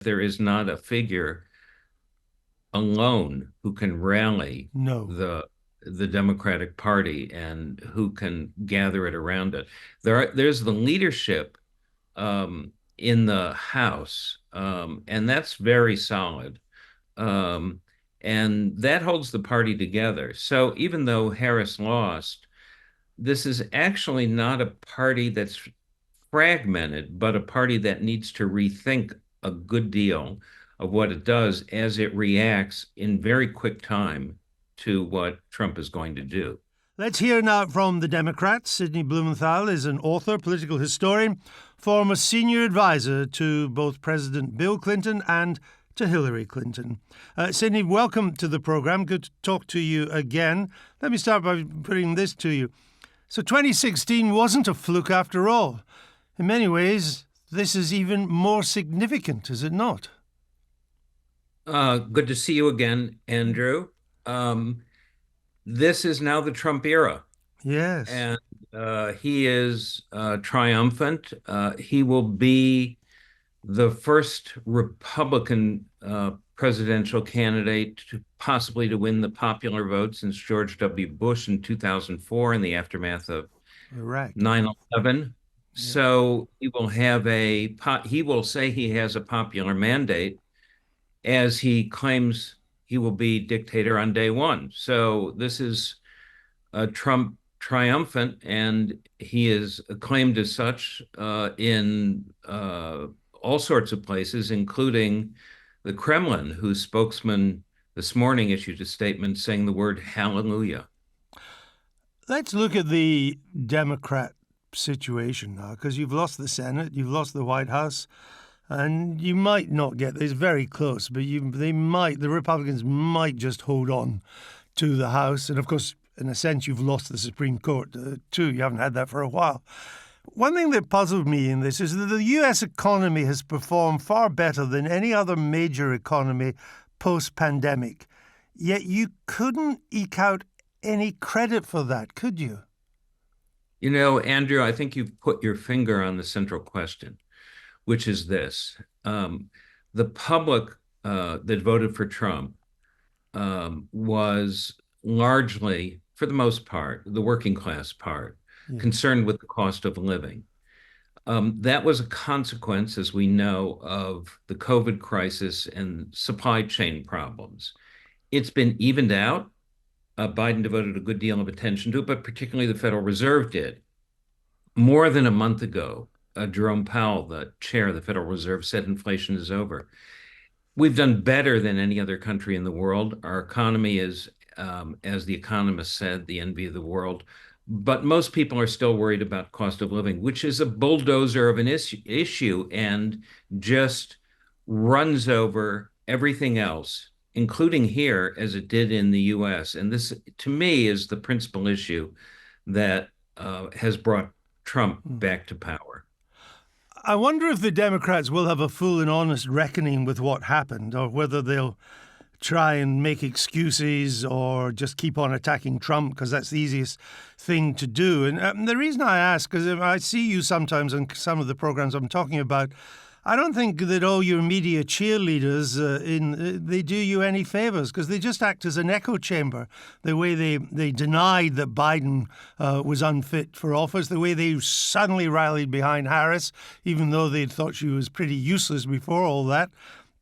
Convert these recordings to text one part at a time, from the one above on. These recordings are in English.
there is not a figure alone who can rally No. the Democratic Party and who can gather it around it. There's the leadership in the House, and that's very solid. Um, and that holds the party together. So even though Harris lost, this is actually not a party that's fragmented, but a party that needs to rethink a good deal of what it does as it reacts in very quick time to what Trump is going to do. Let's hear now from the Democrats. Sidney Blumenthal is an author, political historian, former senior advisor to both President Bill Clinton and to Hillary Clinton. Sidney, welcome to the program. Good to talk to you again. Let me start by putting this to you. So 2016 wasn't a fluke after all. In many ways, this is even more significant, is it not? Good to see you again, Andrew. Um, this is now the Trump era, Yes. and he is triumphant. He will be the first Republican presidential candidate to possibly to win the popular vote since George W. Bush in 2004 in the aftermath of Correct. 9/11. Yeah. So he will say he has a popular mandate as he claims he will be dictator on day one. So this is Trump triumphant, and he is acclaimed as such in all sorts of places, including the Kremlin, whose spokesman this morning issued a statement saying the word hallelujah. Let's look at the Democrat situation now, because you've lost the Senate, you've lost the White House, and you might not get this very close, but the Republicans might just hold on to the House. And of course, in a sense, you've lost the Supreme Court too. You haven't had that for a while. One thing that puzzled me in this is that the US economy has performed far better than any other major economy post pandemic. Yet you couldn't eke out any credit for that, could you? You know, Andrew, I think you've put your finger on the central question, which is this. The public that voted for Trump was largely, for the most part, the working class part, Yeah. concerned with the cost of living. That was a consequence, as we know, of the COVID crisis and supply chain problems. It's been evened out. Biden devoted a good deal of attention to it, but particularly the Federal Reserve did. More than a month ago, Jerome Powell, the chair of the Federal Reserve, said inflation is over. We've done better than any other country in the world. Our economy is, as the economist said, the envy of the world. But most people are still worried about cost of living, which is a bulldozer of an issue and just runs over everything else, including here, as it did in the US. And this, to me, is the principal issue that has brought Trump Mm. back to power. I wonder if the Democrats will have a full and honest reckoning with what happened, or whether they'll try and make excuses or just keep on attacking Trump because that's the easiest thing to do. And the reason I ask is I see you sometimes on some of the programs I'm talking about. I don't think that all your media cheerleaders they do you any favors because they just act as an echo chamber. The way they denied that Biden was unfit for office, the way they suddenly rallied behind Harris, even though they thought she was pretty useless before all that.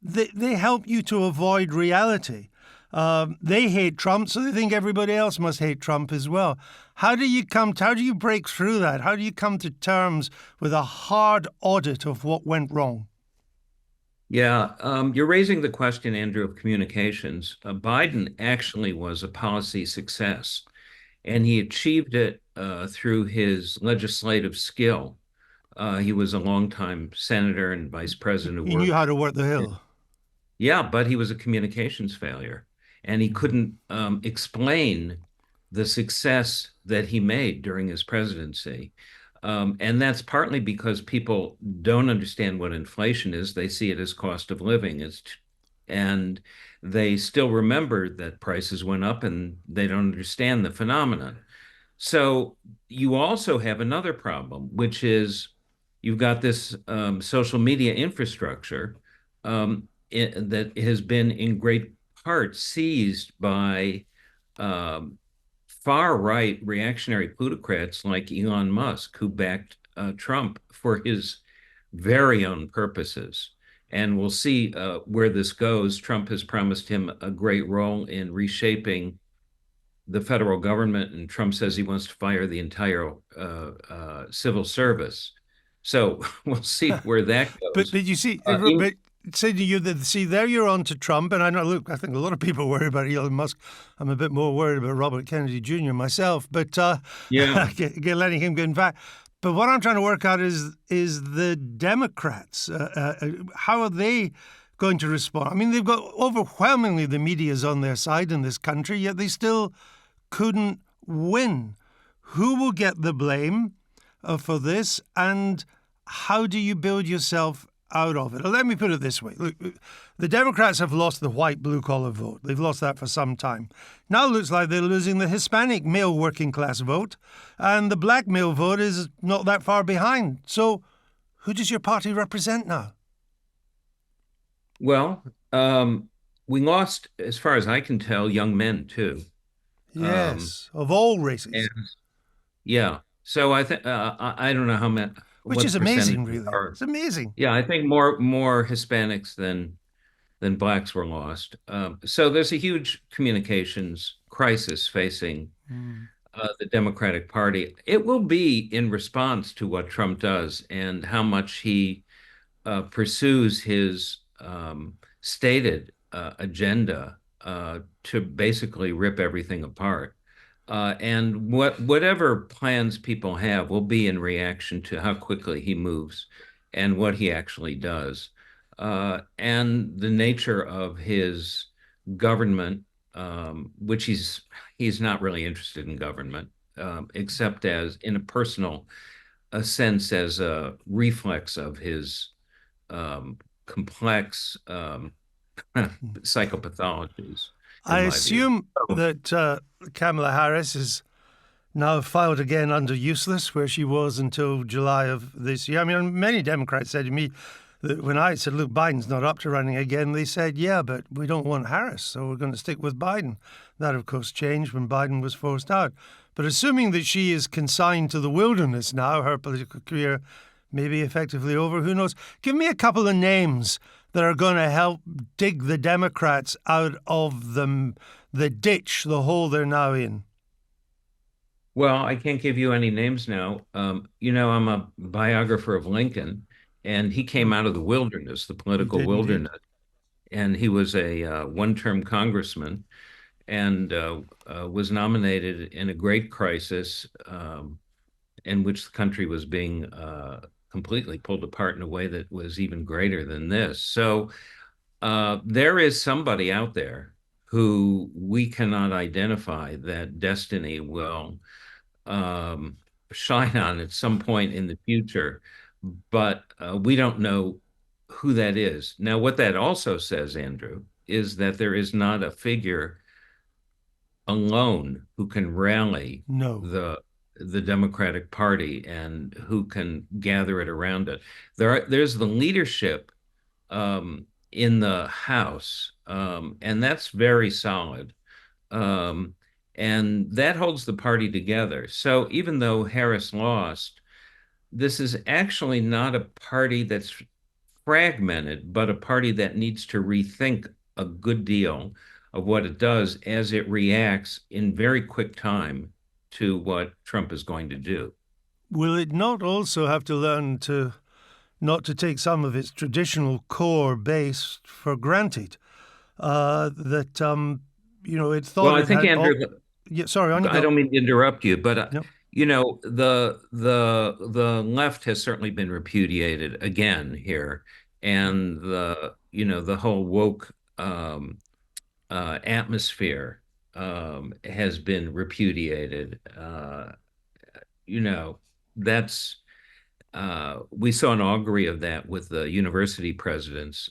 They help you to avoid reality. They hate Trump, so they think everybody else must hate Trump as well. How do you break through that? How do you come to terms with a hard audit of what went wrong? Yeah, you're raising the question, Andrew, of communications. Biden actually was a policy success, and he achieved it through his legislative skill. He was a longtime senator and vice president who He knew worked. how to work the Hill. Yeah, but he was a communications failure, and he couldn't explain the success that he made during his presidency. And that's partly because people don't understand what inflation is. They see it as cost of living, and they still remember that prices went up, and they don't understand the phenomenon. So you also have another problem, which is you've got this social media infrastructure that has been in great part seized by um, far right reactionary plutocrats like Elon Musk, who backed Trump for his very own purposes. And we'll see where this goes. Trump has promised him a great role in reshaping the federal government, and Trump says he wants to fire the entire civil service. So we'll see where that But goes. but you see, In, but Sidney, see there you're on to Trump, and I know. Look, I think a lot of people worry about Elon Musk. I'm a bit more worried about Robert Kennedy Jr. myself, but yeah, letting him get in back. But what I'm trying to work out is the Democrats. How are they going to respond? I mean, they've got overwhelmingly the media's on their side in this country, yet they still couldn't win. Who will get the blame for this, and how do you build yourself out of it? Let me put it this way. Look, the Democrats have lost the white blue collar vote. They've lost that for some time. Now it looks like they're losing the Hispanic male working class vote, and the black male vote is not that far behind. So who does your party represent now? well, um, we lost, as far as I can tell, young men too. Um, Yes, of all and races, yeah, so I think I don't know how many which what is the amazing, percentages really. are. It's amazing. Yeah, I think more Hispanics than blacks were lost. So there's a huge communications crisis facing Mm. the Democratic Party. It will be in response to what Trump does and how much he pursues his stated agenda to basically rip everything apart. And whatever plans people have will be in reaction to how quickly he moves and what he actually does, and the nature of his government, which he's not really interested in government, except as in a personal a sense as a reflex of his complex psychopathologies, in I my view. assume So, that Kamala Harris is now filed again under useless, where she was until July of this year. I mean, many Democrats said to me that when I said, look, Biden's not up to running again, they said, yeah, but we don't want Harris, so we're going to stick with Biden. That, of course, changed when Biden was forced out. But assuming that she is consigned to the wilderness now, her political career may be effectively over, who knows? Give me a couple of names that are going to help dig the Democrats out of the ditch, the hole they're now in. well, I can't give you any names now. I'm a biographer of Lincoln, and he came out of the wilderness, the He political did indeed. wilderness, and he was a one-term congressman and was nominated in a great crisis in which the country was being completely pulled apart in a way that was even greater than this. So there is somebody out there who we cannot identify that destiny will um, shine on at some point in the future, but we don't know who that is. Now, what that also says, Andrew, is that there is not a figure alone who can rally No. the Democratic Party and who can gather it around it. There's the leadership in the House, and that's very solid. Um, and that holds the party together. So even though Harris lost, this is actually not a party that's fragmented, but a party that needs to rethink a good deal of what it does as it reacts in very quick time to what Trump is going to do. Will it not also have to learn to not to take some of its traditional core base for granted? That it Well, thought I it think, had Andrew, all. Yeah, sorry, on you I go. don't mean to interrupt you, but No. the left has certainly been repudiated again here, and the whole woke atmosphere has been repudiated. You know, that's we saw an augury of that with the university presidents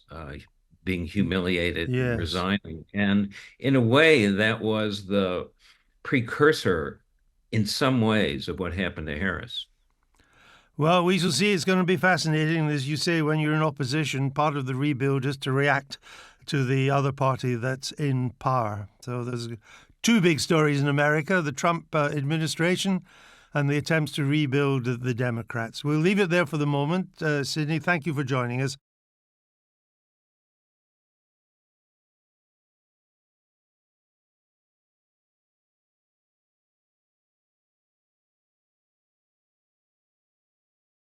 being humiliated and Yes. resigning, and in a way, that was the precursor, in some ways, of what happened to Harris. Well, we shall see. It's going to be fascinating. As you say, when you're in opposition, part of the rebuild is to react to the other party that's in power. So there's two big stories in America, the Trump administration and the attempts to rebuild the Democrats. We'll leave it there for the moment. Sidney, thank you for joining us.